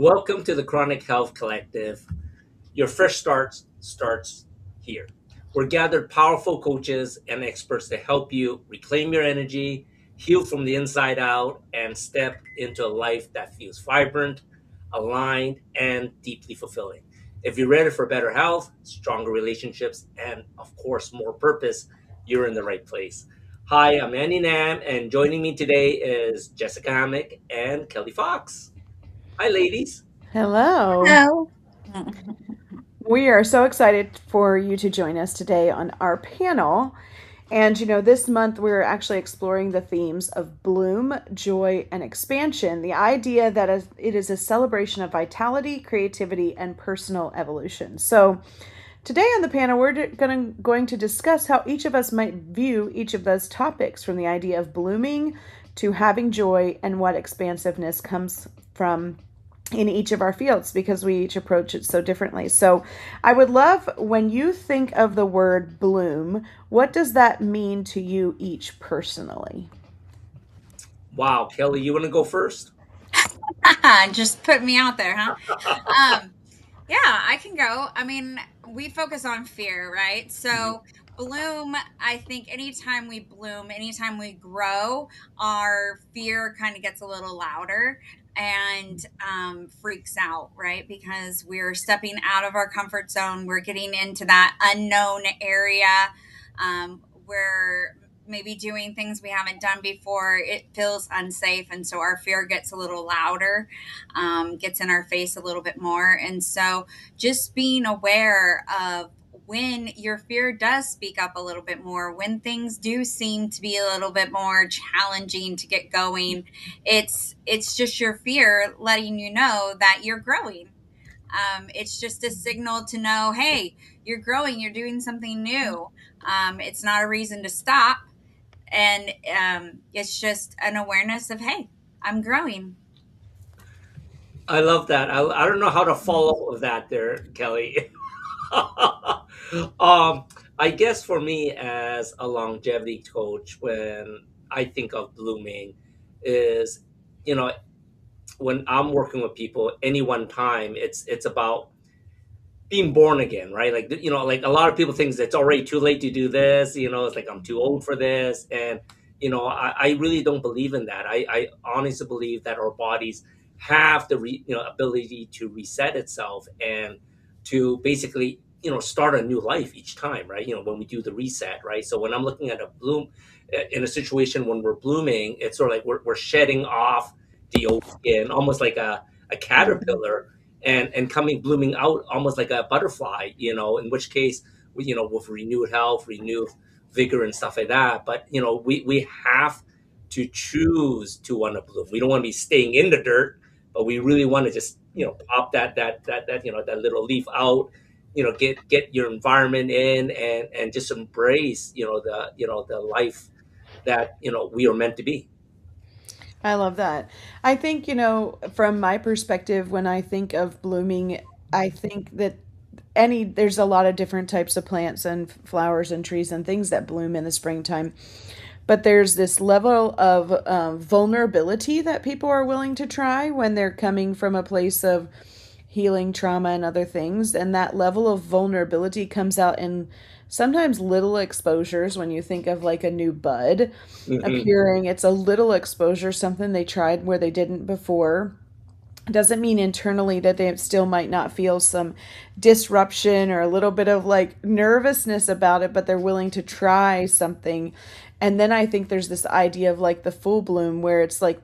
Welcome to the Chronic Health Collective. Your fresh start starts here. We're gathered powerful coaches and experts to help you reclaim your energy, heal from the inside out, and step into a life that feels vibrant, aligned, and deeply fulfilling. If you're ready for better health, stronger relationships, and of course, more purpose, you're in the right place. Hi, I'm Andy Nam, and joining me today is Jessica Hammock and Kelly Fox. Hi, ladies. Hello. Hello. We are so excited for you to join us today on our panel. And this month we're actually exploring the themes of bloom, joy, and expansion. The idea that it is a celebration of vitality, creativity, and personal evolution. So, today on the panel, we're going to discuss how each of us might view each of those topics, from the idea of blooming to having joy, and what expansiveness comes from in each of our fields, because we each approach it so differently. So I would love, when you think of the word bloom, what does that mean to you each personally? Wow, Kelly, you want to go first? Just put me out there, huh? Um, yeah, I can go. I mean, we focus on fear, right? Mhm. So, bloom, I think anytime we bloom, anytime we grow, our fear kind of gets a little louder and freaks out, right? Because we're stepping out of our comfort zone, we're getting into that unknown area where maybe doing things we haven't done before, it feels unsafe. And so our fear gets a little louder, gets in our face a little bit more. And so just being aware of when your fear does speak up a little bit more, when things do seem to be a little bit more challenging to get going, it's just your fear letting you know that you're growing. It's just a signal to know, hey, you're growing, you're doing something new. It's not a reason to stop, and it's just an awareness of, hey, I'm growing. I love that. I don't know how to follow that there, Kelly. I guess for me as a longevity coach, when I think of blooming, is you know when I'm working with people any one time, it's about being born again, right? Like like a lot of people think it's already too late to do this. It's like I'm too old for this, and I really don't believe in that. I honestly believe that our bodies have the ability to reset itself and to basically start a new life each time, right? When we do the reset, right? So when I'm looking at a bloom in a situation when we're blooming, it's sort of like we're shedding off the old skin, almost like a Mhm. caterpillar, and coming blooming out almost like a butterfly, in which case with renewed health, renewed vigor and stuff like that. But we have to choose to want to bloom. We don't want to be staying in the dirt, but we really want to just pop that that little leaf out, get your environment in, and just embrace the life that we are meant to be. I love that. I think, from my perspective, when I think of blooming, I think that there's a lot of different types of plants and flowers and trees and things that bloom in the springtime. But there's this level of vulnerability that people are willing to try when they're coming from a place of healing trauma and other things. And that level of vulnerability comes out in sometimes little exposures. When you think of like a new bud Hmm. appearing, it's a little exposure, something they tried where they didn't before. Doesn't mean internally that they still might not feel some disruption or a little bit of like nervousness about it, but they're willing to try something. And then I think there's this idea of like the full bloom, where it's like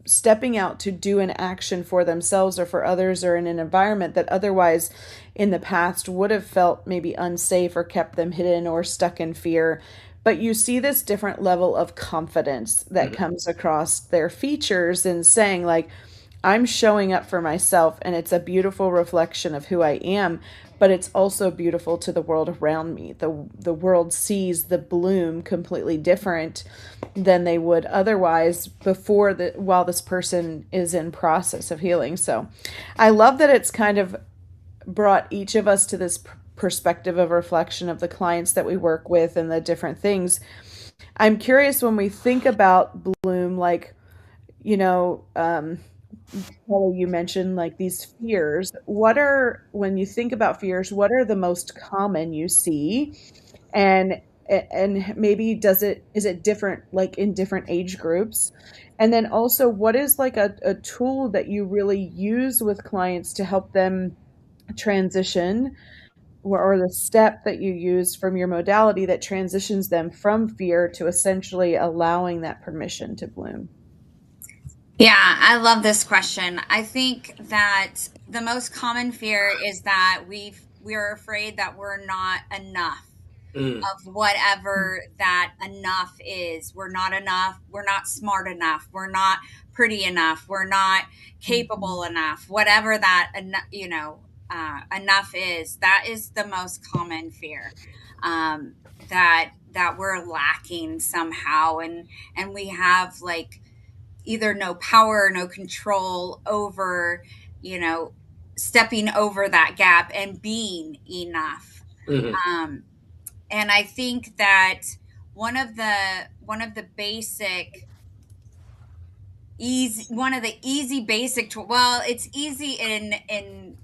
stepping out to do an action for themselves or for others, or in an environment that otherwise in the past would have felt maybe unsafe or kept them hidden or stuck in fear. But you see this different level of confidence that Hmm. comes across their features, and saying like, I'm showing up for myself, and it's a beautiful reflection of who I am, but it's also beautiful to the world around me. The world sees the bloom completely different than they would otherwise before, the while this person is in process of healing. So I love that it's kind of brought each of us to this perspective of reflection of the clients that we work with and the different things. I'm curious, when we think about bloom, like, you know, um, Kelly, you mentioned like these fears. What are, when you think about fears, what are the most common you see? And and maybe is it different like in different age groups? And then also, what is like a tool that you really use with clients to help them transition, or the step that you use from your modality that transitions them from fear to essentially allowing that permission to bloom? Yeah, I love this question. I think that the most common fear is that we're afraid that we're not enough Mm, of whatever that enough is. We're not enough. We're not smart enough. We're not pretty enough. We're not Mhm. capable enough. Whatever that enough is, that is the most common fear. That we're lacking somehow, and we have like either no power, no control over, you know, stepping over that gap and being enough. mhm, Um, and I think that one of the basic easy one of the easy basic well, it's easy in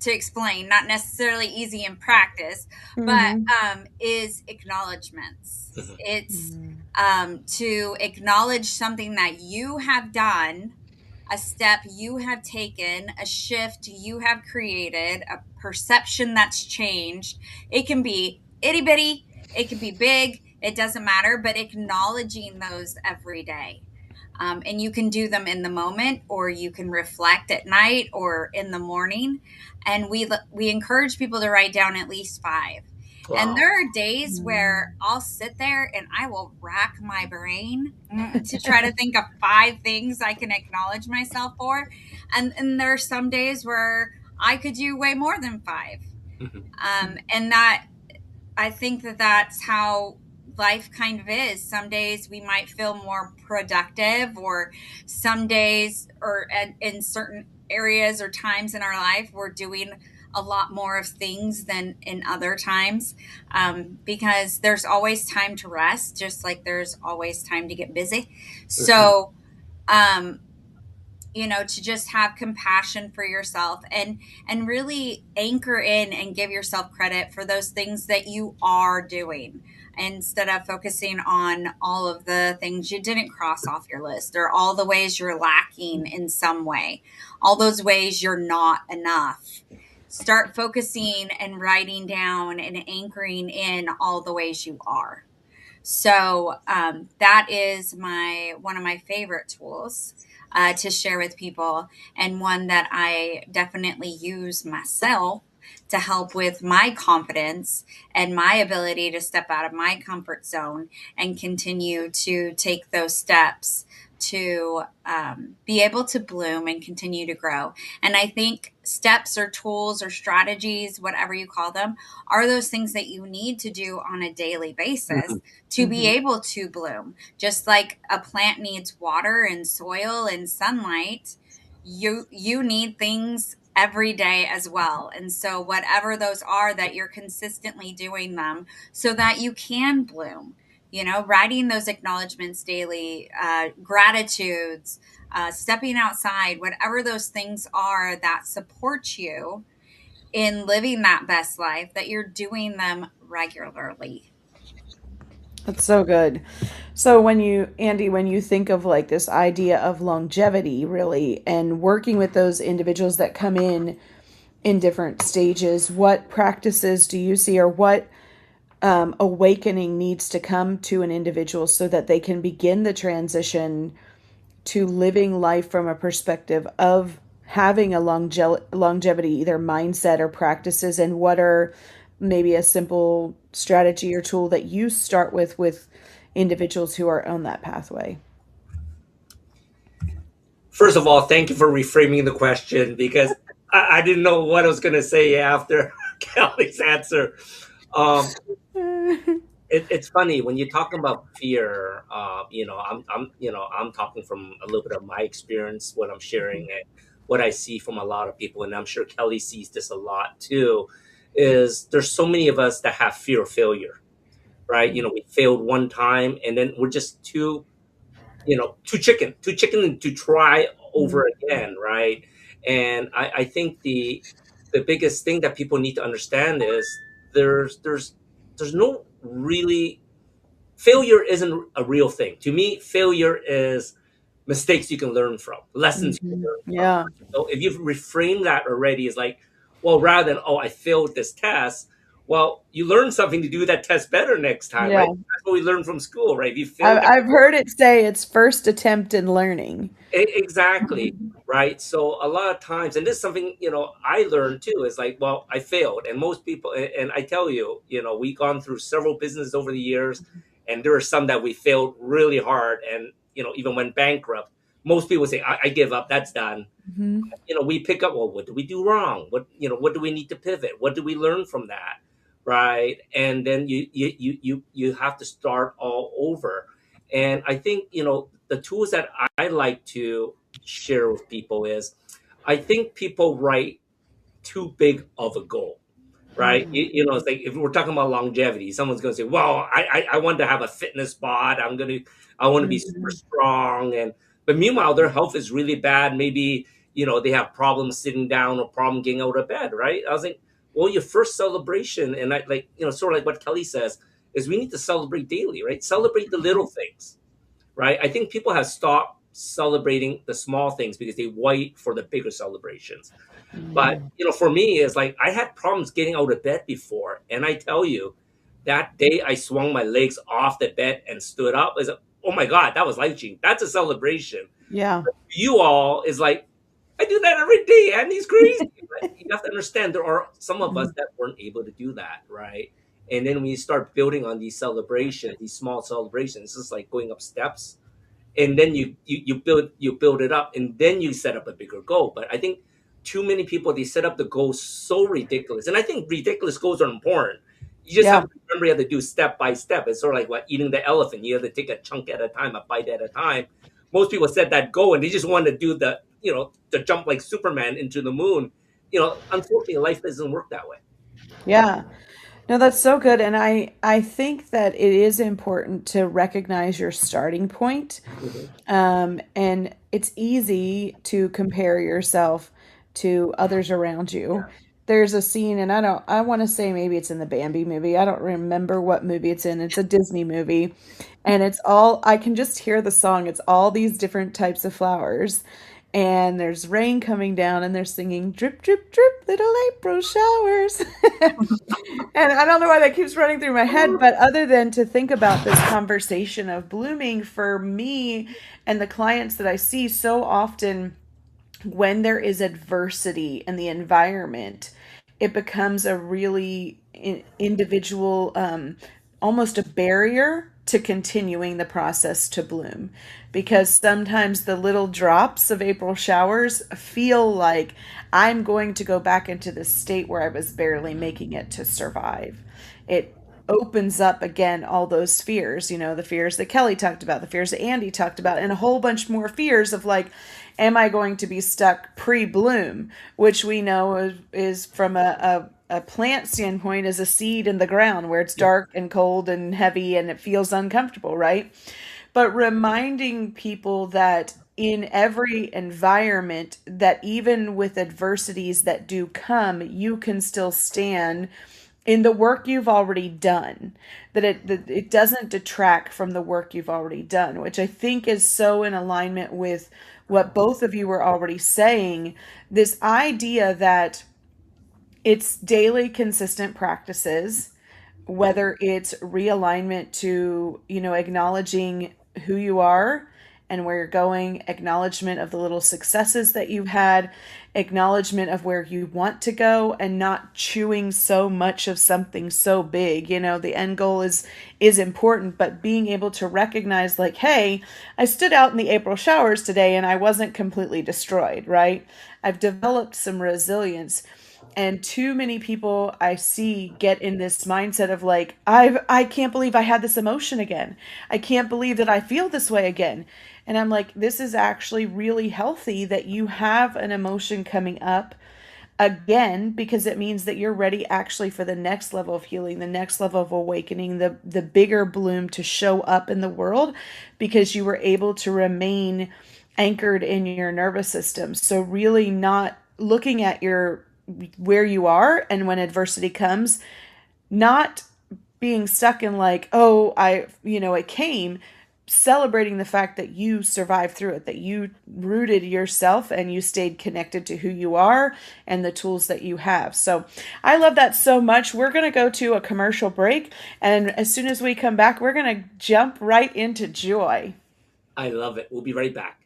to explain, not necessarily easy in practice, but Mhm. is acknowledgments. mhm, It's Mhm. to acknowledge something that you have done, a step you have taken, a shift you have created, a perception that's changed. It can be itty bitty, it can be big, it doesn't matter, but acknowledging those every day. And you can do them in the moment, or you can reflect at night or in the morning. And we encourage people to write down at least five. And wow. there are days where Mhm. I'll sit there and I will rack my brain to try to think of five things I can acknowledge myself for. And there are some days where I could do way more than five. Mhm, And that I think that that's how life kind of is. Some days we might feel more productive, or some days, or in certain areas or times in our life, we're doing a lot more of things than in other times, because there's always time to rest, just like there's always time to get busy. mhm, So, um, to just have compassion for yourself, and really anchor in and give yourself credit for those things that you are doing, instead of focusing on all of the things you didn't cross off your list, or all the ways you're lacking in some way, all those ways you're not enough. Start focusing and writing down and anchoring in all the ways you are. So that is my one of my favorite tools to share with people, and one that I definitely use myself to help with my confidence and my ability to step out of my comfort zone and continue to take those steps to be able to bloom and continue to grow. And I think steps or tools or strategies, whatever you call them, are those things that you need to do on a daily basis mhm, to be Mhm. able to bloom. Just like a plant needs water and soil and sunlight, you need things every day as well. And so whatever those are, that you're consistently doing them so that you can bloom. Writing those acknowledgments daily, gratitudes, stepping outside, whatever those things are that support you in living that best life, that you're doing them regularly. That's so good. So when you, Andy, when you think of like this idea of longevity, really, and working with those individuals that come in different stages, what practices do you see, or what awakening needs to come to an individual so that they can begin the transition to living life from a perspective of having a longevity, either mindset or practices? And what are maybe a simple strategy or tool that you start with individuals who are on that pathway? First of all, thank you for reframing the question because I didn't know what I was going to say after Kelly's answer. Um, it's funny when you're talking about fear. I'm talking from a little bit of my experience, what I'm sharing, and what I see from a lot of people, and I'm sure Kelly sees this a lot too. Is there's so many of us that have fear of failure, right? We failed one time, and then we're just too too chicken to try over Mhm. again, right? And I think the biggest thing that people need to understand is there's no really failure isn't a real thing. To me, failure is mistakes you can learn from, lessons you can Mhm. learn from. Yeah. So if you've reframed that already as like, well, rather than, oh, I failed this test, well, you learn something to do that test better next time, Yeah. right? That's what we learn from school, right? If you failed that, I've heard it say it's first attempt in learning. exactly, right? So a lot of times, and this is something, I learned too, is like, well, I failed. And most people, and I tell you, we've gone through several businesses over the years, and there are some that we failed really hard and, even went bankrupt. Most people say, I give up, that's done. Mhm. We pick up, well, what do we do wrong, what do we need to pivot, what do we learn from that, right? And then you have to start all over. And I think, the tools that I like to share with people is, I think people write too big of a goal, right? It's like if we're talking about longevity, someone's going to say, "Well, I want to have a fitness bod. I want to be super Mhm. strong." And but meanwhile, their health is really bad. Maybe they have problems sitting down or problem getting out of bed, right? I was like, well, your first celebration, and I like sort of like what Kelly says is we need to celebrate daily, right? Celebrate the little things, right? I think people have stopped celebrating the small things because they wait for the bigger celebrations. But Mhm. for me, it's like I had problems getting out of bed before, and I tell you, that day I swung my legs off the bed and stood up. Is oh my god, that was life changing. That's a celebration. Yeah. You all is like I do that every day, and he's crazy. But you have to understand there are some of us Mhm. that weren't able to do that, right? And then when you start building on these celebrations, these small celebrations, it's just like going up steps, and then you build it up, and then you set up a bigger goal. But I think too many people, they set up the goal so ridiculous, and I think ridiculous goals are important. You just have Yeah. to remember, you have to do step by step. It's sort of like what eating the elephant. You have to take a chunk at a time, a bite at a time. Most people set that goal and they just want to do the jump like Superman into the moon. Unfortunately, life doesn't work that way. Yeah. No, that's so good. And I think that it is important to recognize your starting point. Mhm. And it's easy to compare yourself to others around you. There's a scene, and I want to say maybe it's in the Bambi movie. I don't remember what movie it's in. It's a Disney movie. And I can just hear the song. It's all these different types of flowers. And there's rain coming down, and they're singing drip, drip, drip, little April showers. And I don't know why that keeps running through my head, but other than to think about this conversation of blooming for me and the clients that I see so often, when there is adversity in the environment, it becomes a really individual, almost a barrier to continuing the process to bloom. Because sometimes the little drops of April showers feel like I'm going to go back into this state where I was barely making it to survive. It opens up again all those fears, the fears that Kelly talked about, the fears that Andy talked about, and a whole bunch more fears of like, am I going to be stuck pre-bloom, which we know is from a plant standpoint is a seed in the ground where it's Yep. dark and cold and heavy and it feels uncomfortable, right? But reminding people that in every environment, that even with adversities that do come, you can still stand in the work you've already done, that it doesn't detract from the work you've already done, which I think is so in alignment with what both of you were already saying. This idea that it's daily consistent practices, whether it's realignment to, acknowledging who you are and where you're going, acknowledgement of the little successes that you've had, acknowledgement of where you want to go, and not chewing so much of something so big. The end goal is important, but being able to recognize like, hey, I stood out in the April showers today and I wasn't completely destroyed, right? I've developed some resilience. And too many people I see get in this mindset of like, I can't believe I had this emotion again. I can't believe that I feel this way again. And I'm like, this is actually really healthy that you have an emotion coming up. again, because it means that you're ready actually for the next level of healing, the next level of awakening, the bigger bloom to show up in the world, because you were able to remain anchored in your nervous system. So really not looking at your where you are, and when adversity comes, not being stuck in like, oh, it came, celebrating the fact that you survived through it, that you rooted yourself and you stayed connected to who you are and the tools that you have. So I love that so much. We're going to go to a commercial break. And as soon as we come back, we're going to jump right into joy. I love it. We'll be right back.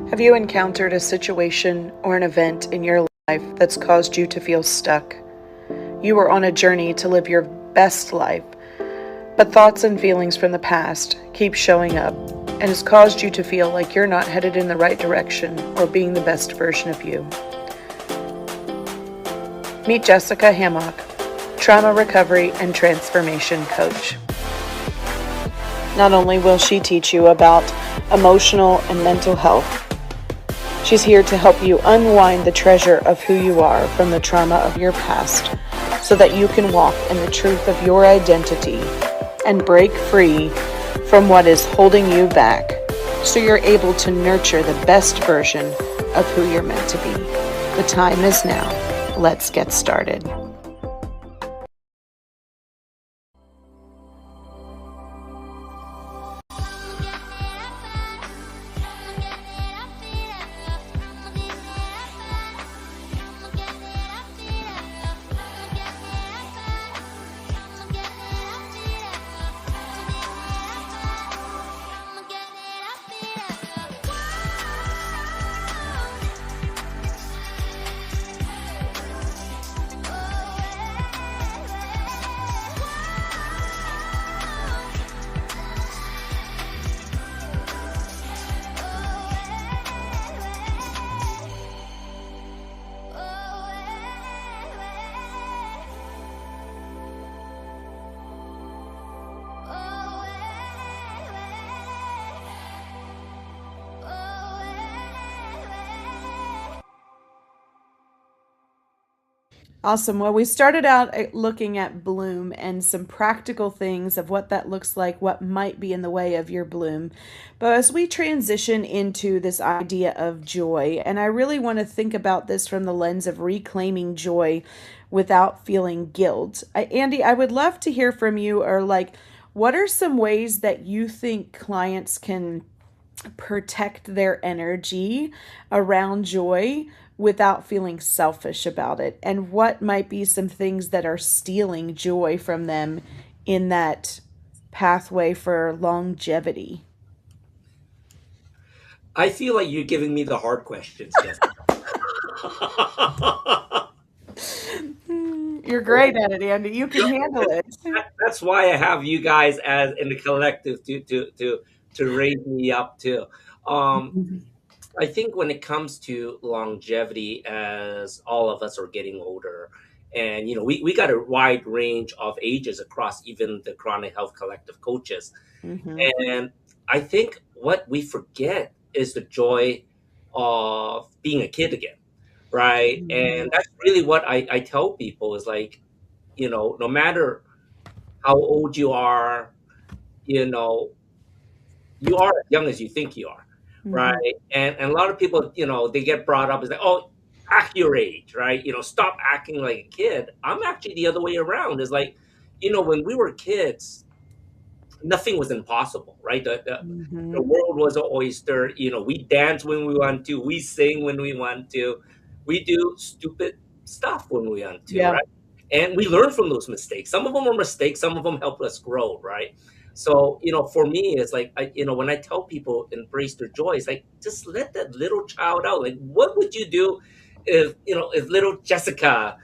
Have you encountered a situation or an event in your life that's caused you to feel stuck? You were on a journey to live your best life, but thoughts and feelings from the past keep showing up and has caused you to feel like you're not headed in the right direction or being the best version of you. Meet Jessica Hammock, trauma recovery and transformation coach. Not only will she teach you about emotional and mental health, she's here to help you unwind the treasure of who you are from the trauma of your past so that you can walk in the truth of your identity and break free from what is holding you back so you're able to nurture the best version of who you're meant to be. The time is now. Let's get started. Awesome. Well, we started out looking at bloom and some practical things of what that looks like, what might be in the way of your bloom. But as we transition into this idea of joy, and I really want to think about this from the lens of reclaiming joy without feeling guilt. Andy, I would love to hear from you, or like, what are some ways that you think clients can protect their energy around joy without feeling selfish about it? And what might be some things that are stealing joy from them in that pathway for longevity? I feel like you're giving me the hard questions, Jessica. You're great at it, Andy. You can handle it. That's why I have you guys as in the collective to raise me up too. Um, I think when it comes to longevity, as all of us are getting older, and we got a wide range of ages across even the chronic health collective coaches, Mm-hmm. and I think what we forget is the joy of being a kid again, right? Mm-hmm. And that's really what I tell people is like, no matter how old you are, you know, you are as young as you think you are, Mhm. right? And a lot of people, they get brought up as like, oh, act your age, right? Stop acting like a kid. I'm actually the other way around. Is like, when we were kids, nothing was impossible, right? The Mhm. world was an oyster. We dance when we want to, we sing when we want to, we do stupid stuff when we want to, Yeah. right? And we learn from those mistakes. Some of them are mistakes, some of them help us grow, right? So, for me, it's like, when I tell people embrace their joy, it's like, just let that little child out. Like, what would you do if little Jessica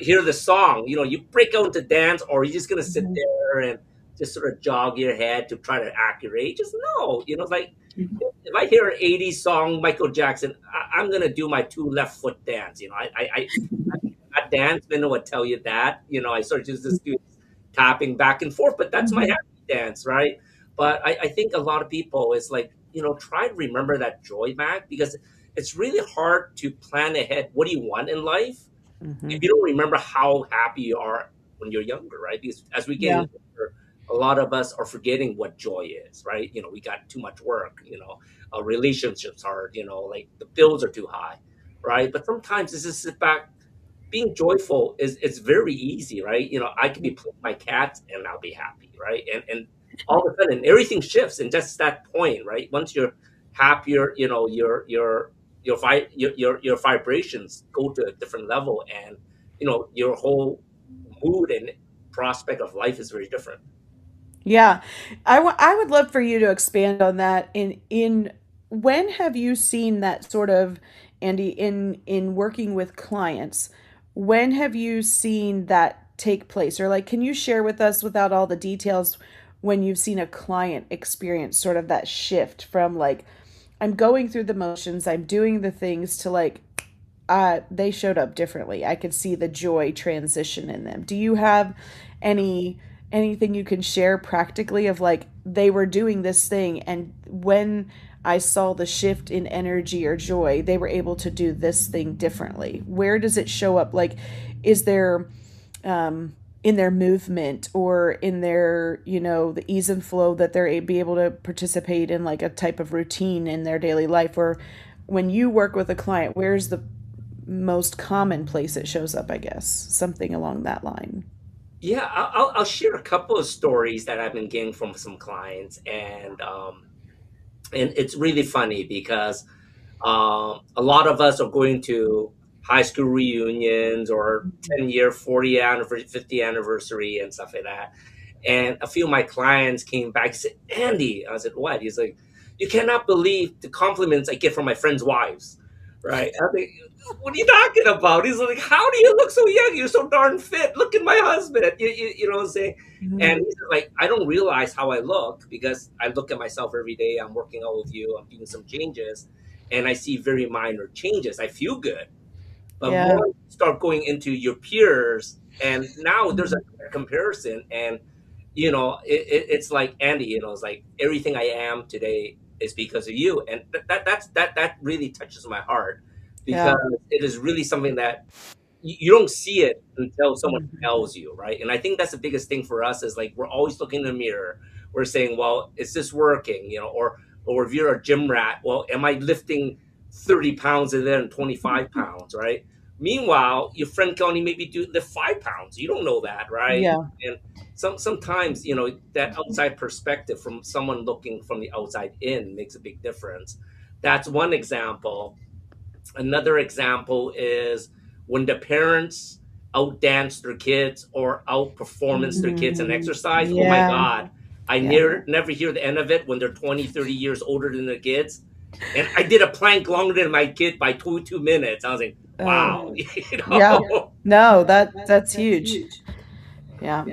hear the song, you break out into dance, or you're just going to sit Mhm. there and just sort of jog your head to try to act your age. Just no, it's like if I hear an '80s song, Michael Jackson, I'm gonna do my two left foot dance. I'm not dancing would tell you that. I sort of just do tapping back and forth, but that's my Mhm. happy dance, right? But I think a lot of people is like, try to remember that joy back, because it's really hard to plan ahead. What do you want in life if Mhm. you don't remember how happy you are when you're younger, right? Because as we get Yeah. older, a lot of us are forgetting what joy is, right? We got too much work, our relationships are, like the bills are too high, right? But sometimes it's just sit back. Being joyful is very easy, right? I could be playing my cat and I'll be happy, right? And all of a sudden everything shifts in just that point, right? Once you're happier, your vibrations go to a different level, and your whole mood and prospect of life is very different. Yeah. I would love for you to expand on that in when have you seen that sort of, Andy, in working with clients, when have you seen that take place? Or like, can you share with us without all the details when you've seen a client experience sort of that shift from like, I'm going through the motions, I'm doing the things, to like, they showed up differently. I could see the joy transition in them. Do you have any anything you can share practically of like they were doing this thing, and when I saw the shift in energy or joy, they were able to do this thing differently? Where does it show up? Like, is there in their movement, or in their, the ease and flow that they're be able to participate in like a type of routine in their daily life? Or when you work with a client, where's the most common place it shows up, I guess? Something along that line. Yeah, I'll share a couple of stories that I've been getting from some clients, and it's really funny because a lot of us are going to high school reunions or 10-year, 40 anniversary, 50 anniversary, and stuff like that. And a few of my clients came back and said, Andy, I said, what? He's like, you cannot believe the compliments I get from my friends' wives. Right. I think, what are you talking about? He's like, how do you look so young? You're so darn fit. Look at my husband. You know what I'm saying? And Mhm. he's like, I don't realize how I look because I look at myself every day. I'm working out with you. I'm doing some changes and I see very minor changes. I feel good. But Yeah. more you start going into your peers, and now there's a Mhm. comparison, and it's like Andy, it's like everything I am today is because of you, and that really touches my heart because Yeah. it is really something that you don't see it until someone Mhm. tells you, right? And I think that's the biggest thing for us is like we're always looking in the mirror. We're saying, well, is this working? Or if you're a gym rat, well, am I lifting 30 pounds and then 25 pounds, right? Meanwhile, your friend can only maybe do lift 5 pounds. You don't know that, right? Yeah. And sometimes, that outside perspective from someone looking from the outside in makes a big difference. That's one example. Another example is when the parents outdance their kids or outperformance their kids in Mhm. exercise. Oh my Yeah. God. I Yeah. never hear the end of it when they're 20, 30 years older than their kids. And I did a plank longer than my kid by 2 minutes. I was like, wow, Oh, you yeah. know? No, that's huge. Yeah.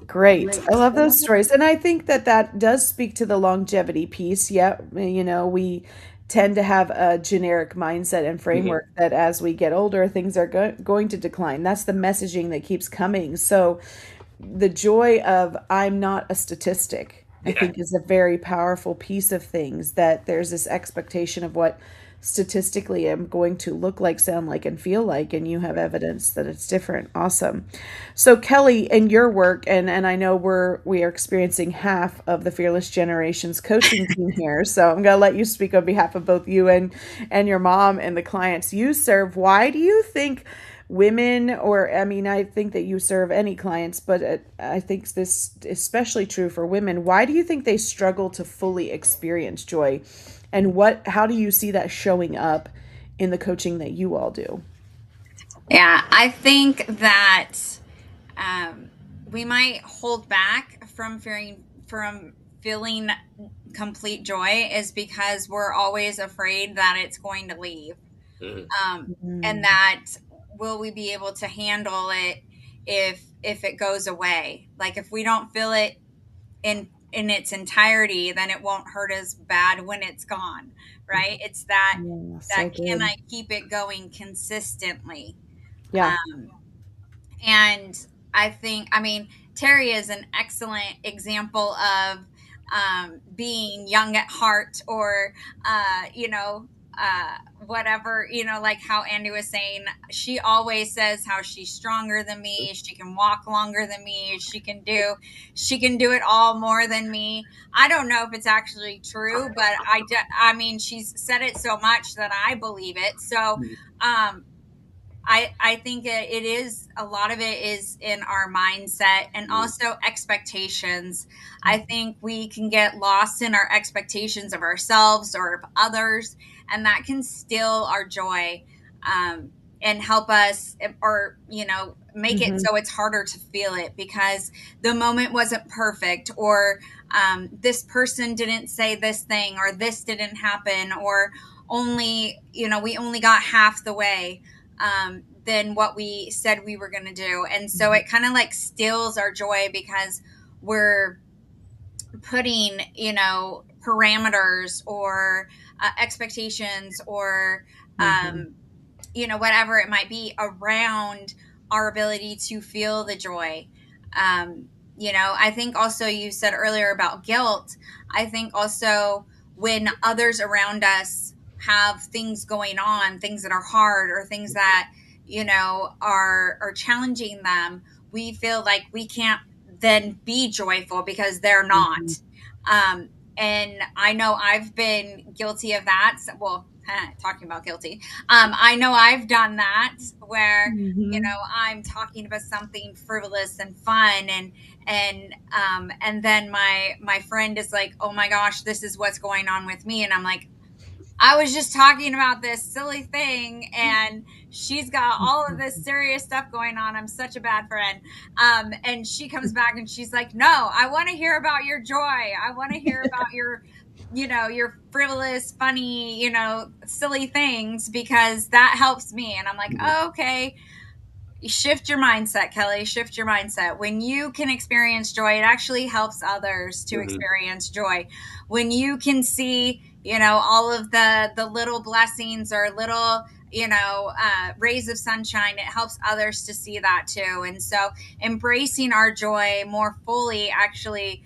Great. I love those stories. And I think that that does speak to the longevity piece. Yeah, we tend to have a generic mindset and Mhm. framework that as we get older, things are going to decline. That's the messaging that keeps coming. So the joy of I'm not a statistic, I Yeah. think, is a very powerful piece of things, that there's this expectation of what statistically am going to look like, sound like, and feel like, and you have evidence that it's different. Awesome. So Kelly, in your work, and I know we are experiencing half of the Fearless Generations coaching team here, so I'm gonna let you speak on behalf of both you and your mom and the clients you serve. Why do you think women, or I mean, I think that you serve any clients, but I think this is especially true for women. Why do you think they struggle to fully experience joy, and how do you see that showing up in the coaching that you all do? Yeah, I think that um, we might hold back from feeling complete joy is because we're always afraid that it's going to leave, Mhm. and Mm-hmm. that will we be able to handle it if it goes away? Like if we don't feel it in its entirety, then it won't hurt as bad when it's gone, right? It's that Yeah, that so can good. I keep it going consistently? Yeah. Um, and I think, I mean, Terry is an excellent example of being young at heart, or you know, whatever, you know, like how Andy was saying, she always says how she's stronger than me, she can walk longer than me, she can do it all more than me. I don't know if it's actually true, but I mean, she's said it so much that I believe it. So um I think it is, a lot of it is in our mindset and Mhm. also expectations. I think we can get lost in our expectations of ourselves or of others, and that can steal our joy, um, and help us, or you know, make it Mm-hmm. so it's harder to feel it because the moment wasn't perfect, or this person didn't say this thing, or this didn't happen, or only, you know, we only got half the way than what we said we were going to do. And so it kind of like steals our joy because we're putting, you know, parameters or expectations, or Mm-hmm. you know, whatever it might be around our ability to feel the joy. You know, I think also you said earlier about guilt. I think also when others around us have things going on, things that are hard, or things that, you know, are challenging them, we feel like we can't then be joyful because they're not. Mm-hmm. Um, and I know I've been guilty of that. Well, talking about guilty, I know I've done that where, you Mm-hmm. know, I'm talking about something frivolous and fun, and then my friend is like, "Oh my gosh, this is what's going on with me," and I'm like, I was just talking about this silly thing, and she's got all of this serious stuff going on. I'm such a bad friend. And she comes back and she's like, "No, I want to hear about your joy. I want to hear about your, you know, your frivolous, funny, you know, silly things because that helps me." And I'm like, "Oh, okay." Shift your mindset, Kelly. Shift your mindset. When you can experience joy, it actually helps others to Mhm. experience joy. When you can see, you know, all of the little blessings or little, you know, rays of sunshine, it helps others to see that too. And so embracing our joy more fully actually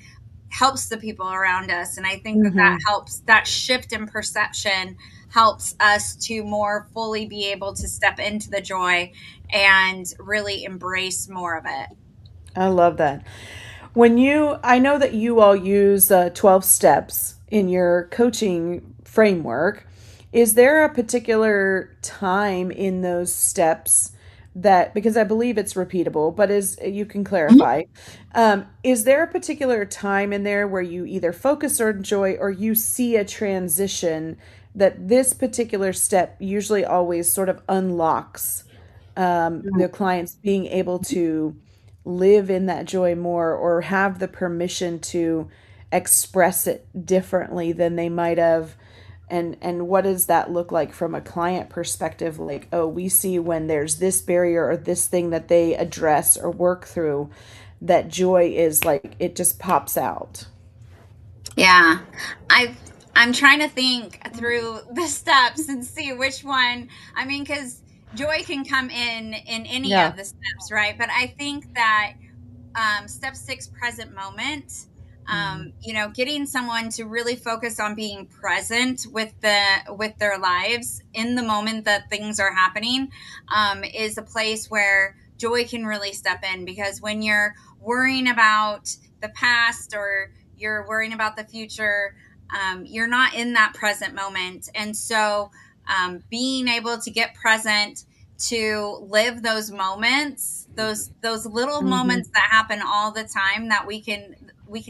helps the people around us. And I think that that Mm-hmm. helps, that shift in perception helps us to more fully be able to step into the joy and really embrace more of it. I love that. I know that you all use 12 steps in your coaching framework. Is there a particular time in those steps that, because I believe it's repeatable, but is you can clarify, is there a particular time in there where you either focus on joy or you see a transition that this particular step usually always sort of unlocks the clients being able to live in that joy more or have the permission to express it differently than they might have, and what does that look like from a client perspective, like, oh, we see when there's this barrier or this thing that they address or work through, that joy is like it just pops out. Yeah. I I'm trying to think through the steps and see which one. I mean, cuz joy can come in any Yeah. of the steps, right? But I think that step 6, present moment, Getting someone to really focus on being present with their lives in the moment that things are happening, is a place where joy can really step in. Because when you're worrying about the past or you're worrying about the future, you're not in that present moment. And so being able to get present, to live those moments, those little Mm-hmm. moments that happen all the time that we can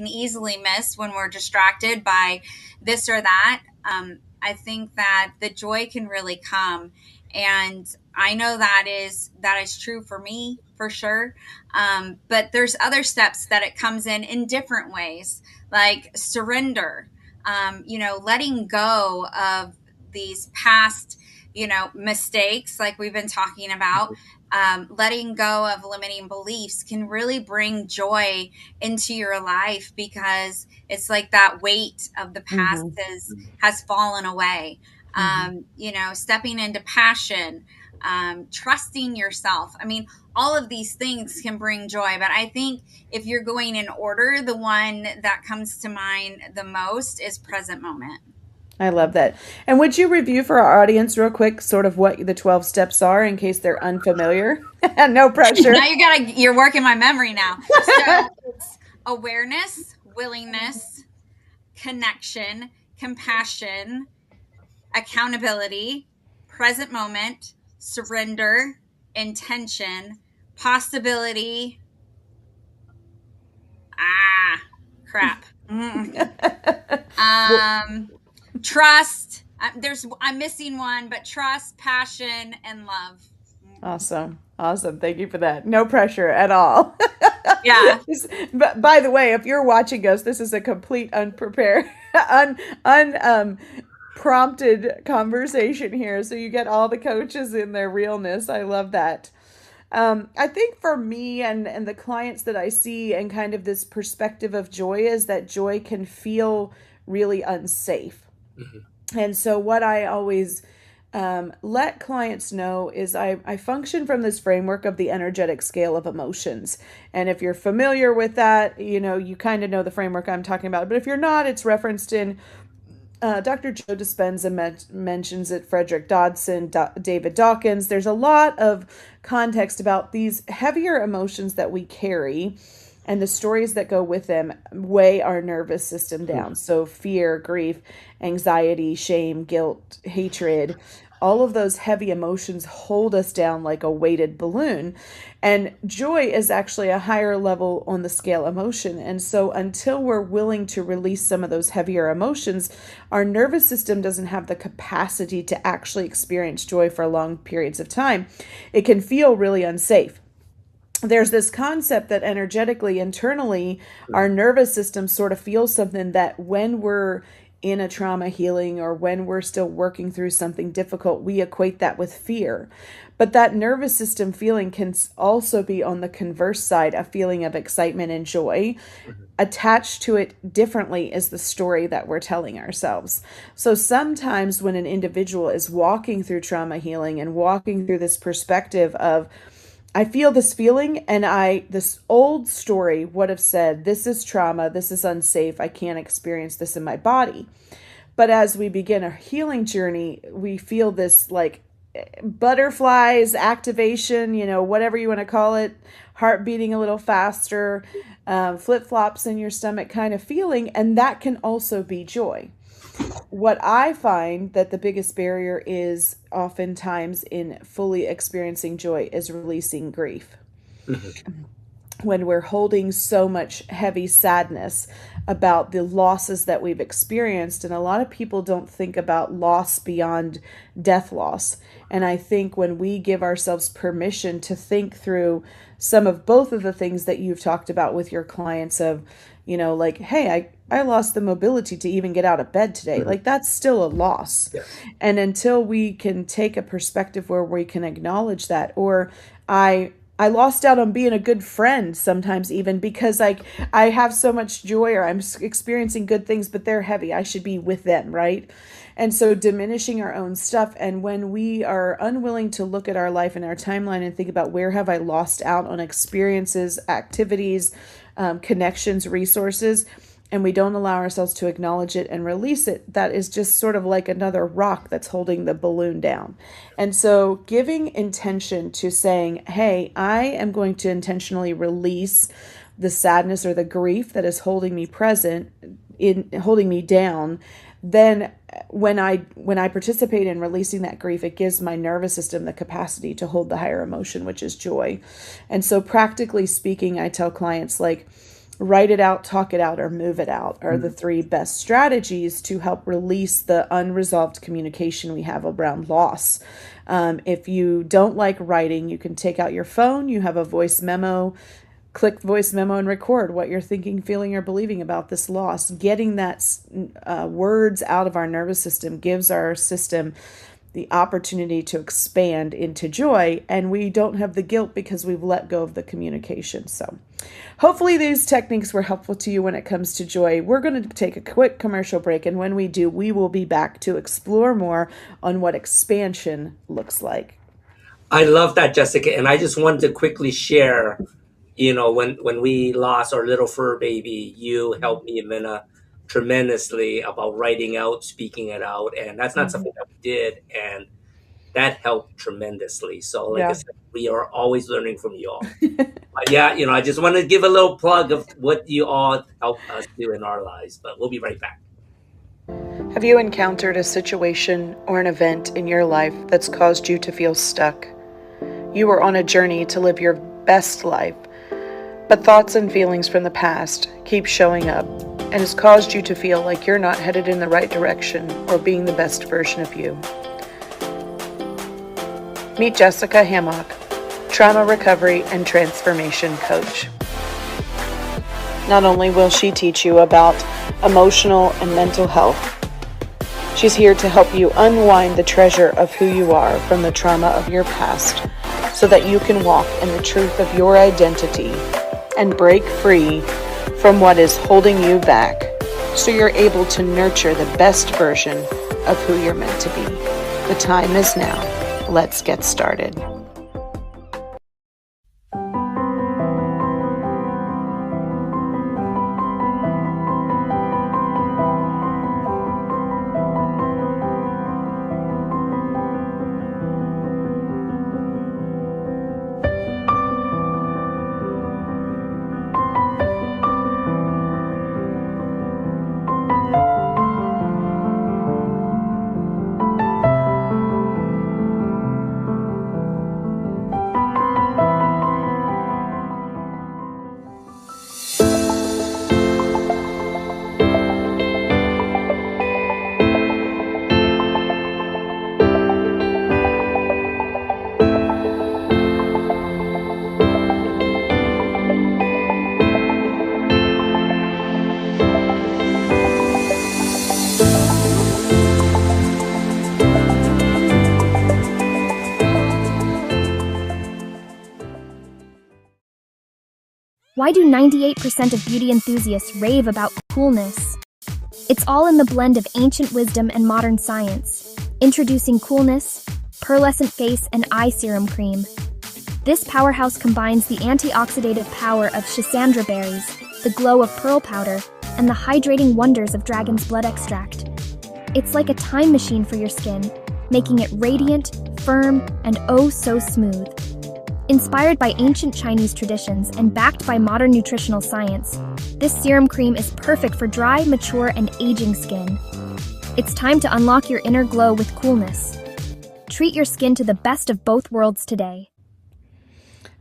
easily miss when we're distracted by this or that. I think that the joy can really come, and I know that is true for me for sure. But there's other steps that it comes in different ways, like surrender. Letting go of these past mistakes, like we've been talking about. Letting go of limiting beliefs can really bring joy into your life, because it's like that weight of the past Mm-hmm. has fallen away. Mm-hmm. Stepping into passion, trusting yourself. I mean, all of these things can bring joy, but I think if you're going in order, the one that comes to mind the most is present moment. I love that. And would you review for our audience real quick sort of what the 12 steps are in case they're unfamiliar? No Now pressure. you're working my memory now. So it's awareness, willingness, connection, compassion, accountability, present moment, surrender, intention, possibility. Ah, crap. Um, Trust. I'm missing one, but trust, passion, and love. Awesome. Awesome. Thank you for that. No pressure at all. Yeah. But by the way, if you're watching us, this is a complete unprepared, un prompted conversation here. So you get all the coaches in their realness. I love that. I think for me and the clients that I see and kind of this perspective of joy is that joy can feel really unsafe. Mhm. And so, what I always let clients know is I function from this framework of the energetic scale of emotions. And if you're familiar with that, you kind of know the framework I'm talking about. But if you're not, it's referenced in Dr. Joe Dispenza mentions it, Frederick Dodson, David Dawkins. There's a lot of context about these heavier emotions that we carry and the stories that go with them weigh our nervous system down. So, fear, grief, anxiety, shame, guilt, hatred, all of those heavy emotions hold us down like a weighted balloon. And joy is actually a higher level on the scale emotion. And so, until we're willing to release some of those heavier emotions, our nervous system doesn't have the capacity to actually experience joy for long periods of time. It can feel really unsafe. There's this concept that energetically, internally, our nervous system sort of feels something that when we're in a trauma healing or when we're still working through something difficult, we equate that with fear. But that nervous system feeling can also be on the converse side, a feeling of excitement and joy. Attached to it differently is the story that we're telling ourselves. So sometimes when an individual is walking through trauma healing and walking through this perspective of, I feel this feeling, and this old story would have said, this is trauma, this is unsafe, I can't experience this in my body. But as we begin our healing journey, we feel this like butterflies, activation, whatever you want to call it, heart beating a little faster, flip flops in your stomach kind of feeling. And that can also be joy. What I find that the biggest barrier is oftentimes in fully experiencing joy is releasing grief. Mhm. When we're holding so much heavy sadness about the losses that we've experienced. And a lot of people don't think about loss beyond death loss. And I think when we give ourselves permission to think through some of both of the things that you've talked about with your clients of, like, hey, I lost the mobility to even get out of bed today. Mhm. Like, that's still a loss. Yes. And until we can take a perspective where we can acknowledge that, or I lost out on being a good friend sometimes, even because I have so much joy or I'm experiencing good things, but they're heavy. I should be with them, right? And so diminishing our own stuff. And when we are unwilling to look at our life and our timeline and think about where have I lost out on experiences, activities, connections, resources, and we don't allow ourselves to acknowledge it and release it, that is just sort of like another rock that's holding the balloon down. And so giving intention to saying, hey, I am going to intentionally release the sadness or the grief that is holding me present, in holding me down, then when I participate in releasing that grief, it gives my nervous system the capacity to hold the higher emotion, which is joy. And so practically speaking, I tell clients, like, write it out, talk it out, or move it out are the three best strategies to help release the unresolved communication we have around loss. If you don't like writing, you can take out your phone, you have a voice memo, click voice memo and record what you're thinking, feeling, or believing about this loss. Getting that words out of our nervous system gives our system the opportunity to expand into joy, and we don't have the guilt because we've let go of the communication. So hopefully these techniques were helpful to you when it comes to joy. We're going to take a quick commercial break, and when we do, we will be back to explore more on what expansion looks like. I love that, Jessica. And I just wanted to quickly share, when we lost our little fur baby, you helped me, Minna, tremendously about writing out, speaking it out. And that's not something that we did. And that helped tremendously. So, like I Yeah. said, we are always learning from you all. But yeah, I just want to give a little plug of what you all help us do in our lives. But we'll be right back. Have you encountered a situation or an event in your life that's caused you to feel stuck? You were on a journey to live your best life, but thoughts and feelings from the past keep showing up and has caused you to feel like you're not headed in the right direction or being the best version of you. Meet Jessica Hammock, trauma recovery and transformation coach. Not only will she teach you about emotional and mental health, she's here to help you unwind the treasure of who you are from the trauma of your past so that you can walk in the truth of your identity and break free from what is holding you back so you're able to nurture the best version of who you're meant to be. The time is now. Let's get started. Why do 98% of beauty enthusiasts rave about coolness? It's all in the blend of ancient wisdom and modern science. Introducing Coolness, Pearlescent Face and Eye Serum Cream. This powerhouse combines the antioxidative power of schisandra berries, the glow of pearl powder, and the hydrating wonders of dragon's blood extract. It's like a time machine for your skin, making it radiant, firm, and oh so smooth. Inspired by ancient Chinese traditions and backed by modern nutritional science, this serum cream is perfect for dry, mature, and aging skin. It's time to unlock your inner glow with Coolness. Treat your skin to the best of both worlds today.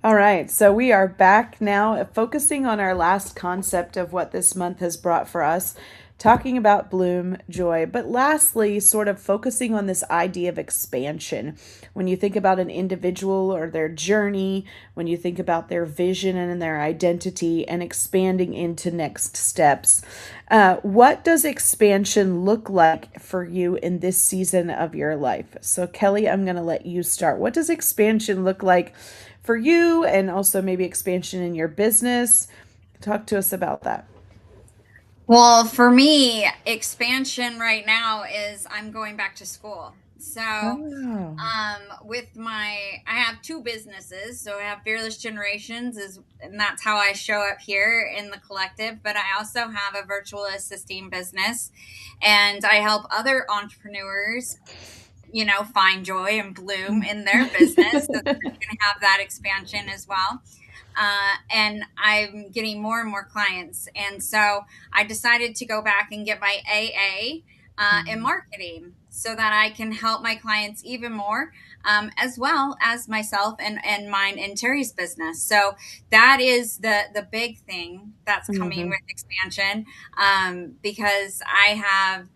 All right, so we are back now, focusing on our last concept of what this month has brought for us, talking about bloom, joy, but lastly, sort of focusing on this idea of expansion. When you think about an individual or their journey, when you think about their vision and their identity and expanding into next steps, what does expansion look like for you in this season of your life? So Kelly, I'm going to let you start. What does expansion look like for you, and also maybe expansion in your business? Talk to us about that. Well, for me, expansion right now is I'm going back to school. So Oh. with I have two businesses. So I have Fearless Generations, and that's how I show up here in the collective. But I also have a virtual assisting business, and I help other entrepreneurs, find joy and bloom in their business so that they can have that expansion as well. And I'm getting more and more clients. And so I decided to go back and get my AA in marketing so that I can help my clients even more, as well as myself and mine and Terry's business. So that is the big thing that's coming Mm-hmm. with expansion, because I have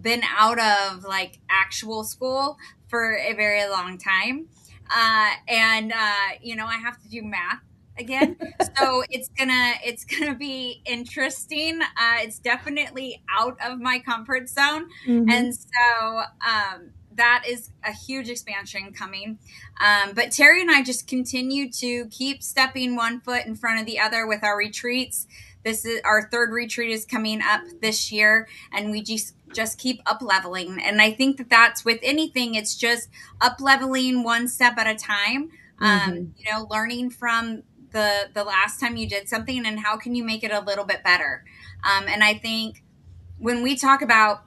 been out of like actual school for a very long time. And I have to do math again, so it's gonna be interesting. It's definitely out of my comfort zone, Mm-hmm. and so that is a huge expansion coming. But Terry and I just continue to keep stepping one foot in front of the other with our retreats. This is our third retreat is coming up this year, and we just keep up leveling. And I think that's with anything, it's just up leveling one step at a time. Mm-hmm. Learning from the last time you did something, and how can you make it a little bit better. And I think when we talk about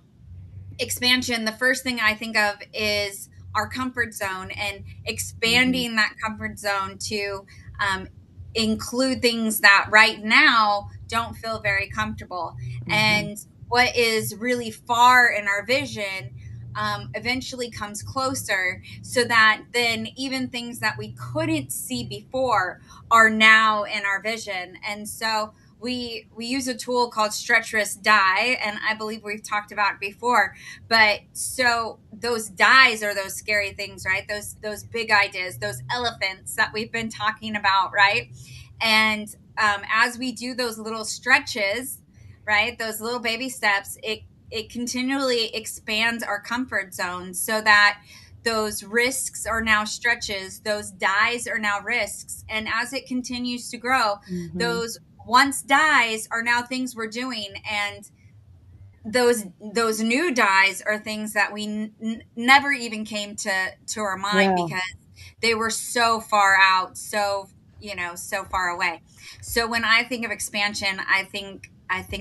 expansion, the first thing I think of is our comfort zone, and Mm-hmm. expanding that comfort zone to um, include things that right now don't feel very comfortable. Mm-hmm. And what is really far in our vision eventually comes closer, so that then even things that we couldn't see before are now in our vision. And so we use a tool called stretch risk die, and I believe we've talked about it before. But so those dies are those scary things, right? Those big ideas, those elephants that we've been talking about, right? And as we do those little stretches, right, those little baby steps, it continually expands our comfort zone, so that those risks are now stretches, those dies are now risks, and as it continues to grow, Mm-hmm. those once dies are now things we're doing, and those new dies are things that we never even came to our mind, Yeah. because they were so far out, so far away. So when I think of expansion, I think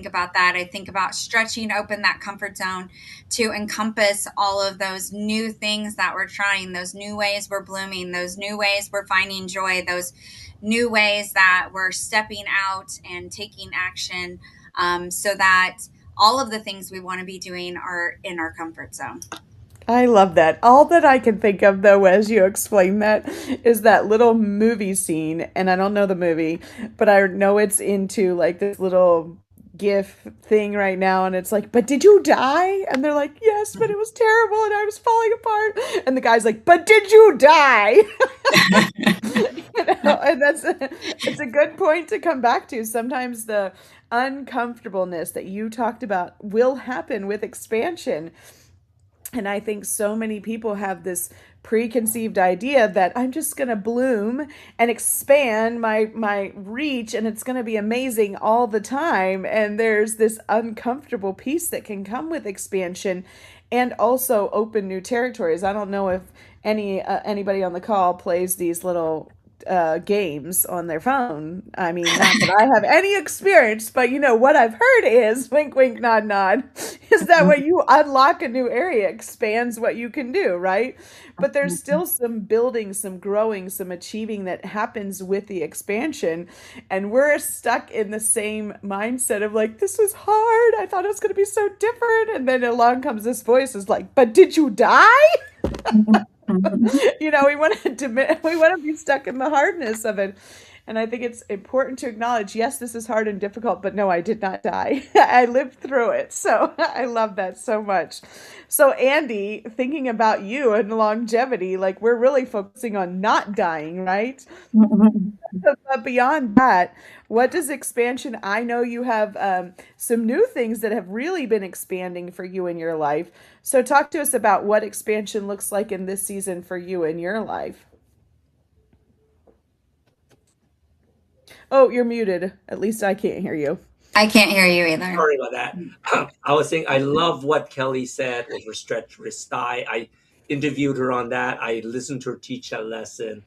about that. I think about stretching open that comfort zone to encompass all of those new things that we're trying, those new ways we're blooming, those new ways we're finding joy, those new ways that we're stepping out and taking action, so that all of the things we want to be doing are in our comfort zone. I love that. All that I can think of, though, as you explain that, is that little movie scene. And I don't know the movie, but I know it's into like this little GIF thing right now. And it's like, but did you die? And they're like, yes, but it was terrible and I was falling apart. And the guy's like, but did you die? And it's a good point to come back to. Sometimes the uncomfortableness that you talked about will happen with expansion. And I think so many people have this preconceived idea that I'm just going to bloom and expand my reach and it's going to be amazing all the time. And there's this uncomfortable piece that can come with expansion and also open new territories. I don't know if anybody on the call plays these little games on their phone. I mean, not that I have any experience, but what I've heard is wink, wink, nod, nod, is that when you unlock a new area, expands what you can do, right? But there's still some building, some growing, some achieving that happens with the expansion. And we're stuck in the same mindset of like, this was hard. I thought it was going to be so different. And then along comes this voice is like, but did you die? We want to be stuck in the hardness of it. And I think it's important to acknowledge, yes, this is hard and difficult, but no, I did not die. I lived through it. So I love that so much. So Andy, thinking about you and longevity, like we're really focusing on not dying, right? But beyond that, what does expansion? I know you have some new things that have really been expanding for you in your life. So talk to us about what expansion looks like in this season for you in your life. Oh, you're muted. At least I can't hear you. I can't hear you either. Sorry about that. I was saying I love what Kelly said with her stretch wrist thigh. I interviewed her on that. I listened to her teach that lesson.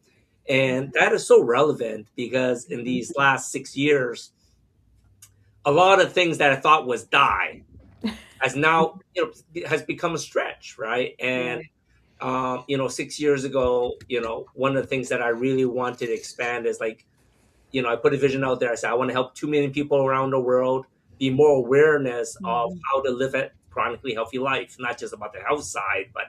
And that is so relevant because in these last 6 years, a lot of things that I thought was die has now, has become a stretch, right? Yeah. And 6 years ago, one of the things that I really wanted to expand is like, I put a vision out there. I said, I want to help 2 million people around the world be more awareness of Mhm. how to live a chronically healthy life, not just about the health side, but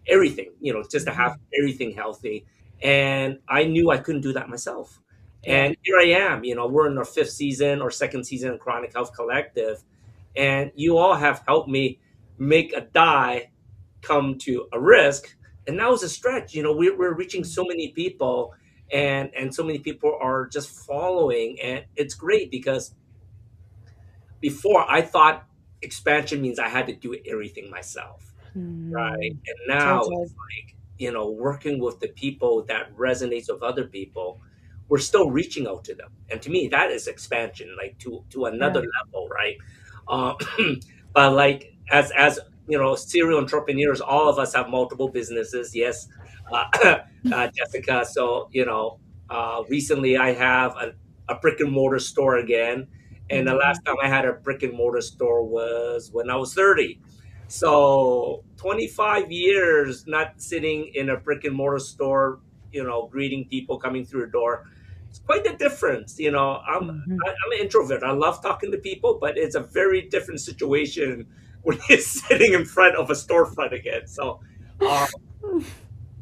everything, just to have Mhm. everything healthy. And I knew I couldn't do that myself. Yeah. And here I am, we're in our fifth season or second season of Chronic Health Collective. And you all have helped me make a die come to a risk. And that was a stretch. We're reaching so many people, and so many people are just following, and it's great because before I thought expansion means I had to do everything myself, right? Mhm. And now Totally. it's like, working with the people that resonates with other people, we're still reaching out to them. And to me, that is expansion, like to another Yeah. level, right? Um, but like as serial entrepreneurs, all of us have multiple businesses. Yes, Jessica. So recently I have a brick and mortar store again, and the last Mhm. time I had a brick and mortar store was when I was 30. So 25 years not sitting in a brick and mortar store, greeting people coming through the door. It's quite the difference. Mhm. I'm an introvert. I love talking to people, but it's a very different situation when you're sitting in front of a storefront again. So, uh,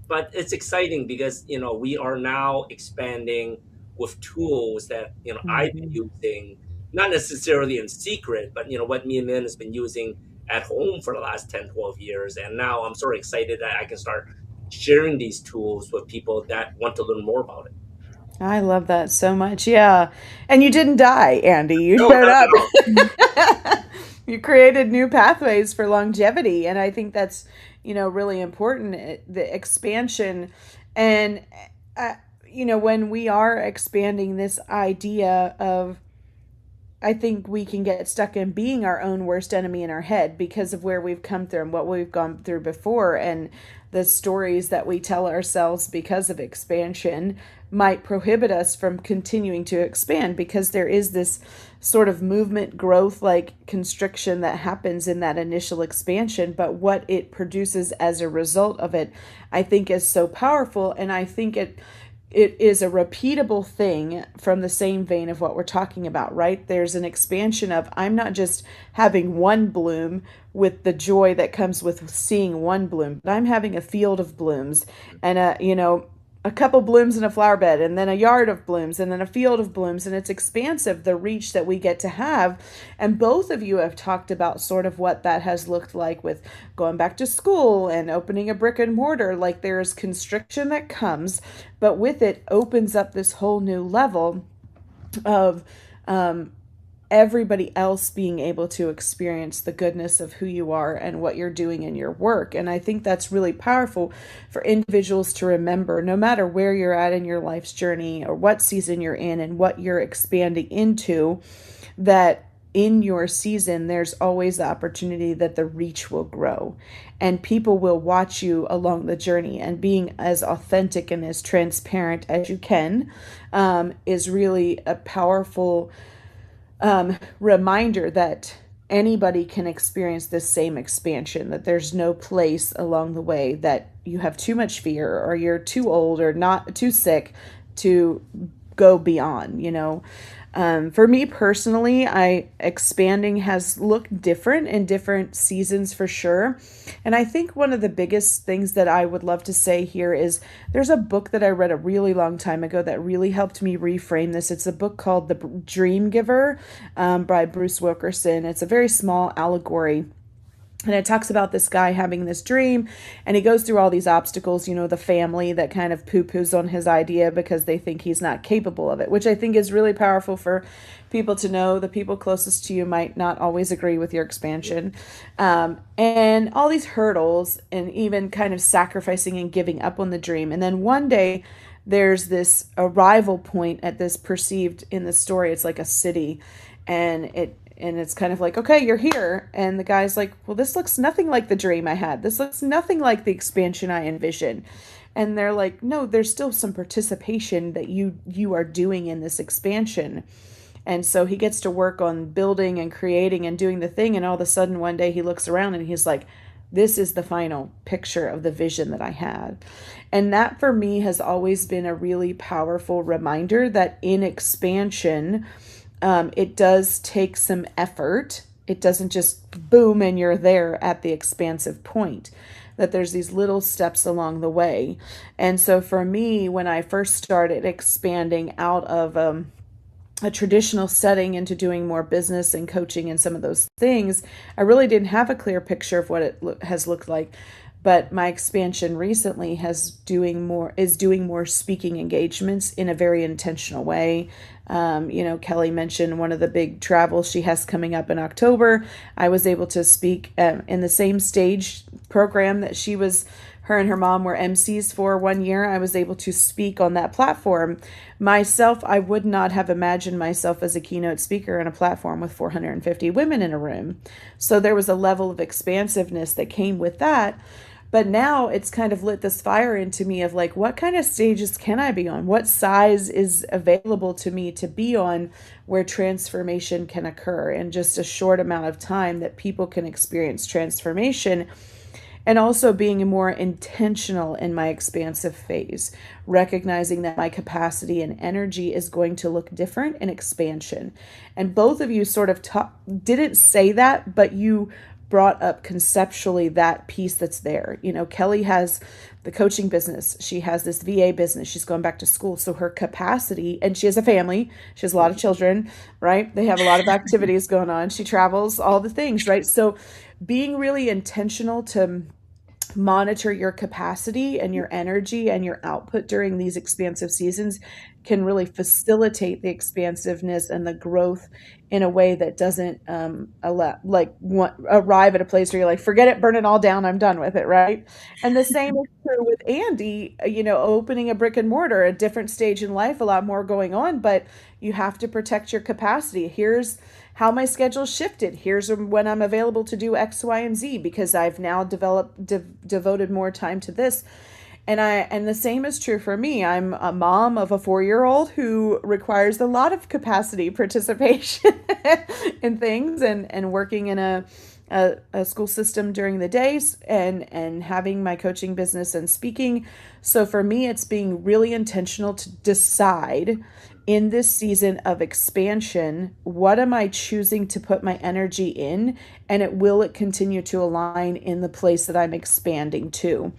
but it's exciting because we are now expanding with tools that I've been Mhm. using, not necessarily in secret, but what me and Min has been using at home for the last 10, 12 years. And now I'm sort of excited that I can start sharing these tools with people that want to learn more about it. I love that so much. Yeah. And you didn't die, Andy. You No, showed not up. at all. You created new pathways for longevity. And I think that's, really important. The expansion. And, uh, when we are expanding this idea of, I think we can get stuck in being our own worst enemy in our head because of where we've come through and what we've gone through before. And the stories that we tell ourselves because of expansion might prohibit us from continuing to expand because there is this sort of movement growth like constriction that happens in that initial expansion. But what it produces as a result of it, I think, is so powerful. And I think it is a repeatable thing from the same vein of what we're talking about, right? There's an expansion of I'm not just having one bloom with the joy that comes with seeing one bloom, but I'm having a field of blooms and a couple blooms in a flower bed and then a yard of blooms and then a field of blooms, and it's expansive, the reach that we get to have. And both of you have talked about sort of what that has looked like with going back to school and opening a brick and mortar. Like there's constriction that comes, but with it opens up this whole new level of everybody else being able to experience the goodness of who you are and what you're doing in your work. And I think that's really powerful for individuals to remember, no matter where you're at in your life's journey or what season you're in and what you're expanding into, that in your season, there's always the opportunity that the reach will grow and people will watch you along the journey. And being as authentic and as transparent as you can is really a powerful reminder that anybody can experience this same expansion, that there's no place along the way that you have too much fear or you're too old or not too sick to go beyond, for me personally, I expanding has looked different in different seasons for sure. And I think one of the biggest things that I would love to say here is there's a book that I read a really long time ago that really helped me reframe this. It's a book called The Dream Giver by Bruce Wilkerson. It's a very small allegory, and it talks about this guy having this dream, and he goes through all these obstacles, the family that kind of poo poos on his idea because they think he's not capable of it, which I think is really powerful for people to know. The people closest to you might not always agree with your expansion. And all these hurdles, and even kind of sacrificing and giving up on the dream. And then one day, there's this arrival point at this perceived in the story, it's like a city, and and it's kind of like, okay, you're here. And the guy's like, well, this looks nothing like the dream I had. This looks nothing like the expansion I envisioned. And they're like, no, there's still some participation that you are doing in this expansion. And so he gets to work on building and creating and doing the thing. And all of a sudden, one day he looks around and he's like, this is the final picture of the vision that I had. And that for me has always been a really powerful reminder that in expansion, it does take some effort. It doesn't just boom and you're there at the expansive point, that there's these little steps along the way. And so for me, when I first started expanding out of a traditional setting into doing more business and coaching and some of those things, I really didn't have a clear picture of what it has looked like. But my expansion recently is doing more speaking engagements in a very intentional way. Kelly mentioned one of the big travels she has coming up in October. I was able to speak in the same stage program that her and her mom were MCs for one year. I was able to speak on that platform. Myself, I would not have imagined myself as a keynote speaker on a platform with 450 women in a room. So there was a level of expansiveness that came with that. But now it's kind of lit this fire into me of like, what kind of stages can I be on? What size is available to me to be on where transformation can occur in just a short amount of time that people can experience transformation? And also being more intentional in my expansive phase, recognizing that my capacity and energy is going to look different in expansion. And both of you sort of didn't say that, but you brought up conceptually that piece that's there. Kelly has the coaching business. She has this VA business. She's going back to school. So her capacity, and she has a family. She has a lot of children, right? They have a lot of activities going on. She travels, all the things, right? So being really intentional to monitor your capacity and your energy and your output during these expansive seasons can really facilitate the expansiveness and the growth in a way that doesn't arrive at a place where you're like, forget it, burn it all down, I'm done with it, right? And the same is true with Andy, opening a brick and mortar, a different stage in life, a lot more going on, but you have to protect your capacity. Here's how my schedule shifted. Here's when I'm available to do X, Y, and Z because I've now devoted more time to this. And the same is true for me. I'm a mom of a 4-year-old who requires a lot of capacity participation in things and working in a school system during the days and having my coaching business and speaking. So for me, it's being really intentional to decide in this season of expansion, what am I choosing to put my energy in? And will it continue to align in the place that I'm expanding to?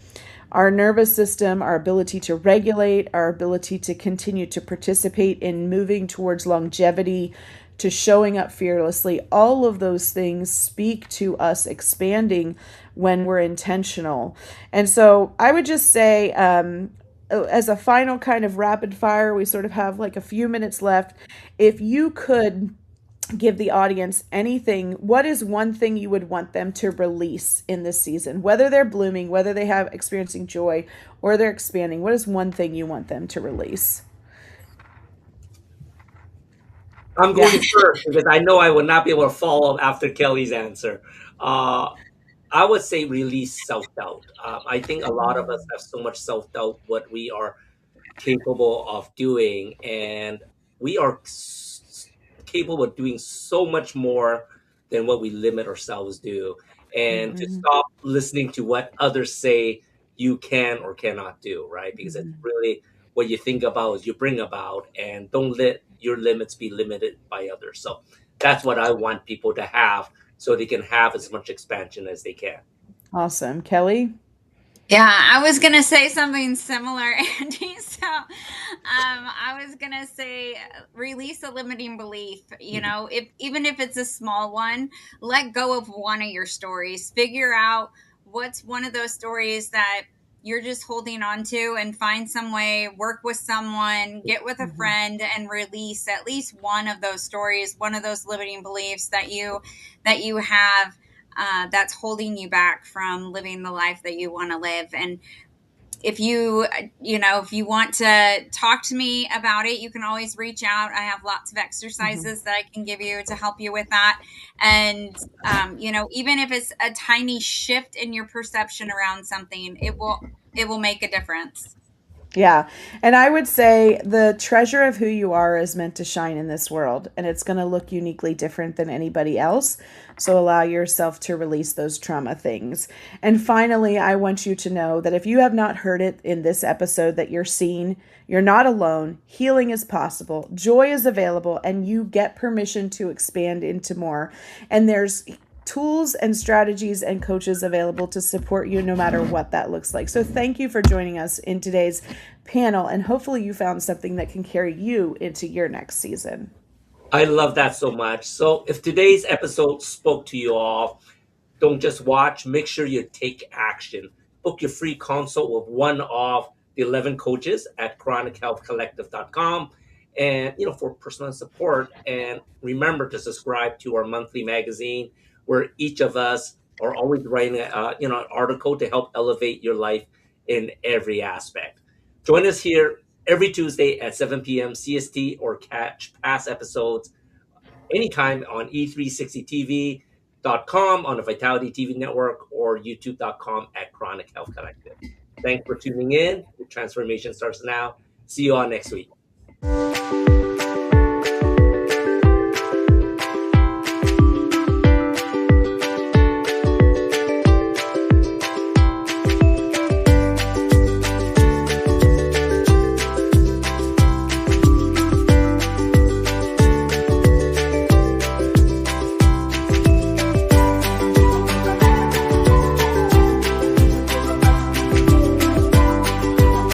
Our nervous system, our ability to regulate, our ability to continue to participate in moving towards longevity, to showing up fearlessly, all of those things speak to us expanding when we're intentional. And so I would just say, as a final kind of rapid fire, we sort of have like a few minutes left. If you could give the audience anything, what is one thing you would want them to release in this season? Whether they're blooming, whether they have experiencing joy, or they're expanding, what is one thing you want them to release? I'm going first because I know I will not be able to follow up after Kelly's answer. I would say release self doubt. I think a lot of us have so much self doubt what we are capable of doing, and we are capable of doing so much more than what we limit ourselves do. And to Mm-hmm. stop listening to what others say you can or cannot do, right? Because it's Mm-hmm. really what you think about is you bring about, and don't let your limits be limited by others. So that's what I want people to have so they can have as much expansion as they can. Awesome. Kelly? Yeah, I was gonna say something similar, Andy. So, I was gonna say release a limiting belief. If even if it's a small one, let go of one of your stories. Figure out what's one of those stories that you're just holding on to, and find some way. Work with someone, get with a Mm-hmm. friend, and release at least one of those stories, one of those limiting beliefs that you have, that's holding you back from living the life that you want to live. And if you if you want to talk to me about it, you can always reach out. I have lots of exercises that I can give you to help you with that. And even if it's a tiny shift in your perception around something, it will make a difference. Yeah. And I would say the treasure of who you are is meant to shine in this world, and it's going to look uniquely different than anybody else. So allow yourself to release those trauma things. And finally, I want you to know that if you have not heard it in this episode, that you're seen, you're not alone, healing is possible, joy is available, and you get permission to expand into more. And there's tools and strategies and coaches available to support you no matter what that looks like. So thank you for joining us in today's panel, and hopefully you found something that can carry you into your next season. I love that so much. So if today's episode spoke to you all, don't just watch, make sure you take action. Book your free consult with one of the 11 coaches at chronichealthcollective.com and for personal support. And remember to subscribe to our monthly magazine where each of us are always writing an article to help elevate your life in every aspect. Join us here every Tuesday at 7 p.m. CST or catch past episodes anytime on E360TV.com, on the Vitality TV network, or YouTube.com at Chronic Health Collective. Thanks for tuning in. The transformation starts now. See you all next week.